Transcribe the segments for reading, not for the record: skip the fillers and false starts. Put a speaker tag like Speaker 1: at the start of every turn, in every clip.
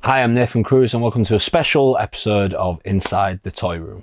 Speaker 1: Hi, I'm Nathan Cruz and welcome to a special episode of Inside the Toy Room.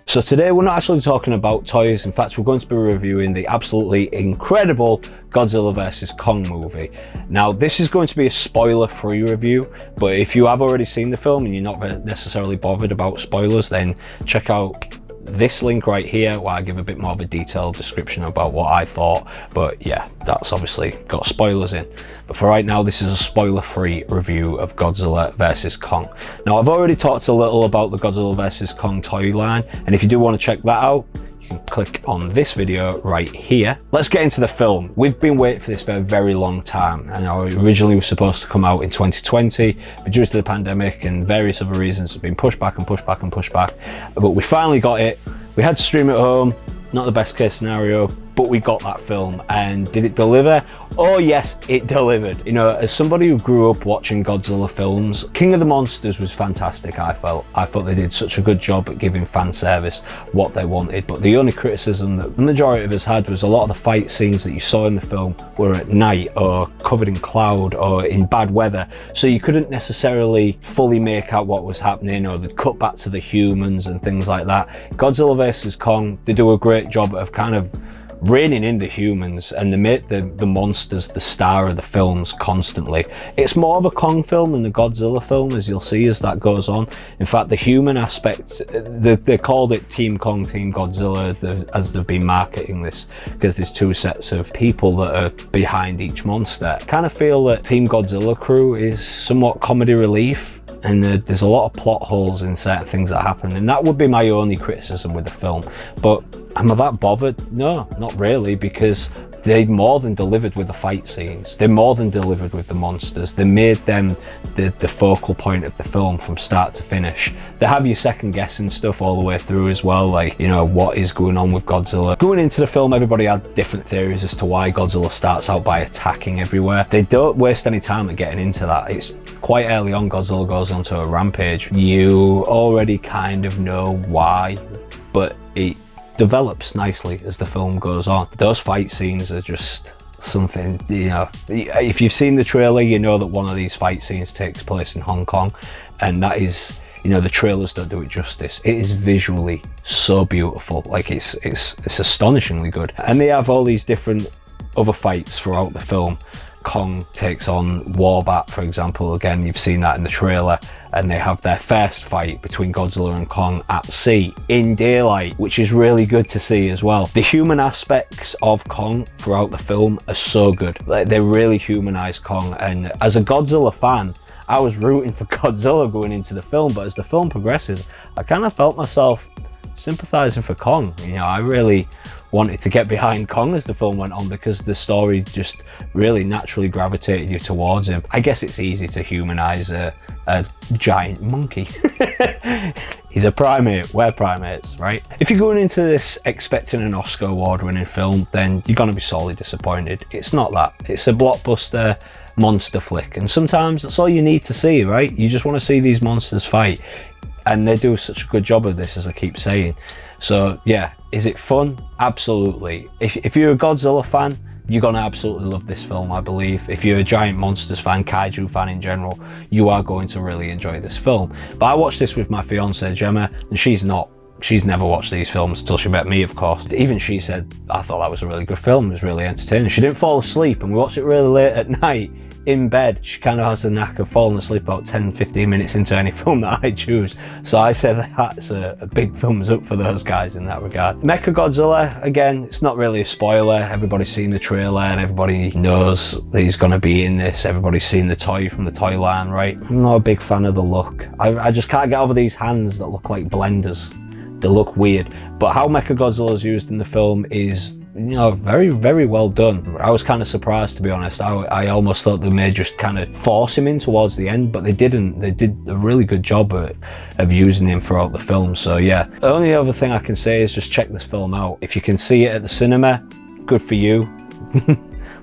Speaker 1: So today we're not actually talking about toys. In fact, we're going to be reviewing the absolutely incredible Godzilla vs. Kong movie. Now, this is going to be a spoiler-free review, but if you have already seen the film and you're not necessarily bothered about spoilers, then check out this link right here where I give a bit more of a detailed description about what I thought. But yeah, that's obviously got spoilers in. But for right now, this is a spoiler-free review of Godzilla vs. Kong. Now, I've already talked a little about the Godzilla vs. Kong toy line, and if you do want to check that out, you can click on this video right here. Let's get into the film. We've been waiting for this for a very long time, and it originally was supposed to come out in 2020, but due to the pandemic and various other reasons, it's been pushed back and pushed back and pushed back. But we finally got it. We had to stream at home, not the best case scenario, but we got that film. And did it deliver? Oh yes, it delivered. You know, as somebody who grew up watching Godzilla films, King of the Monsters was fantastic. I thought they did such a good job at giving fan service what they wanted. But the only criticism that the majority of us had was a lot of the fight scenes that you saw in the film were at night or covered in cloud or in bad weather, so you couldn't necessarily fully make out what was happening, or they'd cut back to the humans and things like that. Godzilla vs. Kong, they do a great job of kind of reining in the humans, and they make the monsters the star of the films constantly. It's more of a Kong film than the Godzilla film, as you'll see as that goes on. In fact, the human aspect, they called it Team Kong, Team Godzilla as they've been marketing this, because there's two sets of people that are behind each monster. I kind of feel that Team Godzilla crew is somewhat comedy relief, and there's a lot of plot holes in certain things that happen, and that would be my only criticism with the film. But am I that bothered? No, not really, because they more than delivered with the fight scenes. They more than delivered with the monsters. They made them the focal point of the film from start to finish. They have you second guessing stuff all the way through as well, like, you know, what is going on with Godzilla. Going into the film, everybody had different theories as to why Godzilla starts out by attacking everywhere. They don't waste any time at getting into that. It's quite early on Godzilla goes onto a rampage. You already kind of know why, but it develops nicely as the film goes on. Those fight scenes are just something, you know, if you've seen the trailer, you know that one of these fight scenes takes place in Hong Kong, and that is, you know, the trailers don't do it justice. It is visually so beautiful, like it's astonishingly good. And they have all these different other fights throughout the film. Kong takes on Warbat, for example. Again, you've seen that in the trailer, and they have their first fight between Godzilla and Kong at sea in daylight, which is really good to see as well. The human aspects of Kong throughout the film are so good. Like, they really humanize Kong, and as a Godzilla fan, I was rooting for Godzilla going into the film, but as the film progresses, I kind of felt myself sympathizing for Kong. You know, I really wanted to get behind Kong as the film went on, because the story just really naturally gravitated you towards him. I guess it's easy to humanize a giant monkey. He's a primate, we're primates, right? If you're going into this expecting an Oscar award winning film, then you're gonna be sorely disappointed. It's not that. It's a blockbuster monster flick, and sometimes that's all you need to see, right? You just want to see these monsters fight, and they do such a good job of this, as I keep saying. So yeah, is it fun? Absolutely. If you're a Godzilla fan, you're gonna absolutely love this film, I believe. If you're a giant monsters fan, kaiju fan in general, you are going to really enjoy this film. But I watched this with my fiance Gemma, and she's never watched these films until she met me, of course. Even she said, I thought that was a really good film, it was really entertaining. She didn't fall asleep, and we watched it really late at night in bed. She kind of has the knack of falling asleep about 10-15 minutes into any film that I choose. So I say that's a big thumbs up for those guys in that regard. Mechagodzilla, again, it's not really a spoiler. Everybody's seen the trailer and everybody knows that he's going to be in this. Everybody's seen the toy from the toy line, right? I'm not a big fan of the look. I just can't get over these hands that look like blenders. They look weird. But how Mechagodzilla is used in the film is, you know, very, very well done. I was kind of surprised, to be honest. I almost thought they may just kind of force him in towards the end, but they didn't. They did a really good job of using him throughout the film. So yeah, the only other thing I can say is just check this film out. If you can see it at the cinema, good for you.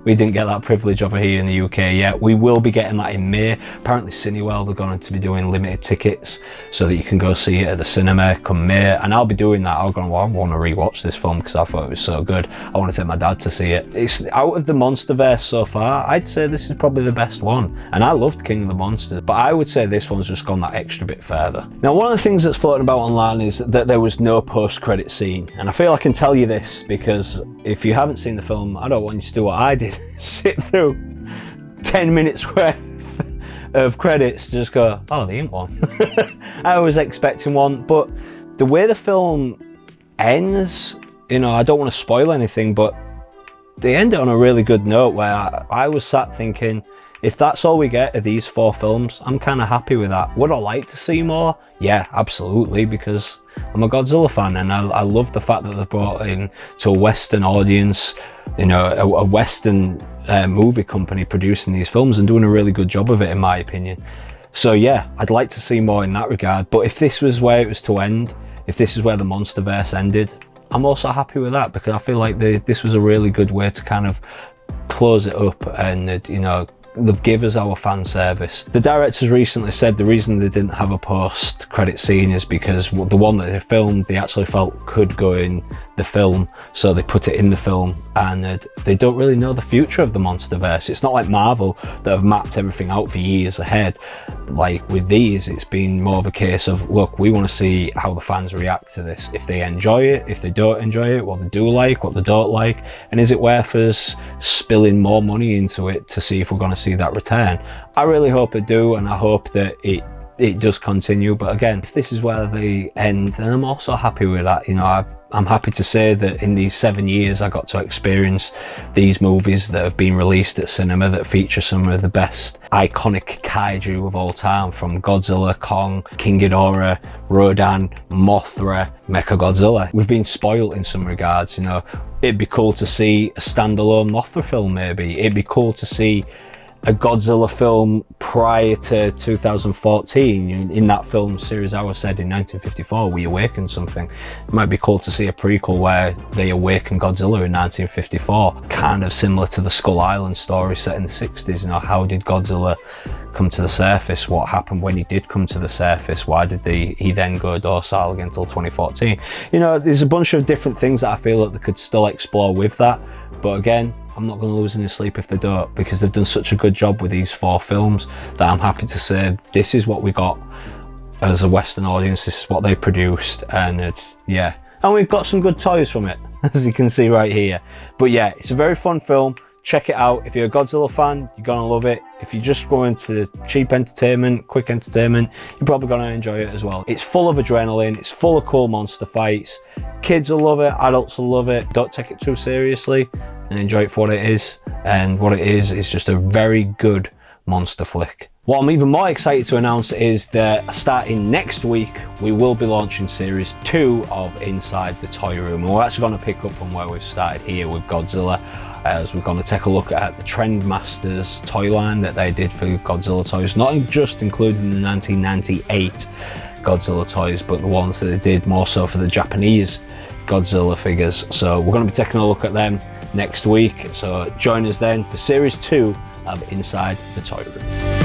Speaker 1: We didn't get that privilege over here in the UK yet. We will be getting that in May. Apparently Cineworld are going to be doing limited tickets so that you can go see it at the cinema come May, and I'll be doing that. I want to rewatch this film because I thought it was so good. I want to take my dad to see it. It's out of the MonsterVerse so far, I'd say this is probably the best one, and I loved King of the Monsters, but I would say this one's just gone that extra bit further. Now, one of the things that's floating about online is that there was no post-credit scene, and I feel I can tell you this because if you haven't seen the film, I don't want you to do what I did, sit through 10 minutes worth of credits to just go, oh, there ain't one. I was expecting one, but the way the film ends, you know, I don't want to spoil anything, but they end it on a really good note where I was sat thinking, if that's all we get of these 4 films, I'm kind of happy with that. Would I like to see more? Yeah, absolutely, because I'm a Godzilla fan, and I love the fact that they've brought in to a Western audience, you know, a Western movie company producing these films and doing a really good job of it, in my opinion. So yeah, I'd like to see more in that regard, but if this was where it was to end, if this is where the MonsterVerse ended, I'm also happy with that, because I feel like this was a really good way to kind of close it up and, you know, they've given us our fan service. The directors recently said the reason they didn't have a post-credit scene is because the one that they filmed, they actually felt could go in the film, so they put it in the film, and they don't really know the future of the MonsterVerse. It's not like Marvel that have mapped everything out for years ahead. Like with these, it's been more of a case of, look, we want to see how the fans react to this. If they enjoy it, if they don't enjoy it, what they do like, what they don't like, and is it worth us spilling more money into it to see if we're going to see that return? I really hope it do, and I hope that it does continue. But again, if this is where they end, then I'm also happy with that. You know, I'm happy to say that in these 7 years I got to experience these movies that have been released at cinema that feature some of the best iconic kaiju of all time, from Godzilla, Kong, King Ghidorah, Rodan, Mothra, Mechagodzilla. We've been spoiled in some regards, you know. It'd be cool to see a standalone Mothra film maybe. It'd be cool to see a Godzilla film prior to 2014. In that film, Serizawa said in 1954, we awakened something. It might be cool to see a prequel where they awaken Godzilla in 1954, kind of similar to the Skull Island story set in the 60s. You know, how did Godzilla come to the surface? What happened when he did come to the surface? Why did he then go docile again until 2014? You know, there's a bunch of different things that I feel that they could still explore with that, but again, I'm not going to lose any sleep if they don't, because they've done such a good job with these 4 films that I'm happy to say this is what we got as a Western audience. This is what they produced, and yeah, and we've got some good toys from it, as you can see right here. But yeah, it's a very fun film. Check it out. If you're a Godzilla fan, you're gonna love it. If you're just going for cheap entertainment, quick entertainment, you're probably gonna enjoy it as well. It's full of adrenaline, it's full of cool monster fights. Kids will love it, adults will love it. Don't take it too seriously and enjoy it for what it is. And what it is just a very good monster flick. What I'm even more excited to announce is that starting next week, we will be launching series 2 of Inside the Toy Room. And we're actually going to pick up from where we've started here with Godzilla, as we're going to take a look at the Trendmasters toy line that they did for Godzilla toys, not just including the 1998 Godzilla toys, but the ones that they did more so for the Japanese Godzilla figures. So we're going to be taking a look at them next week. So join us then for series 2 of Inside the Toy Room.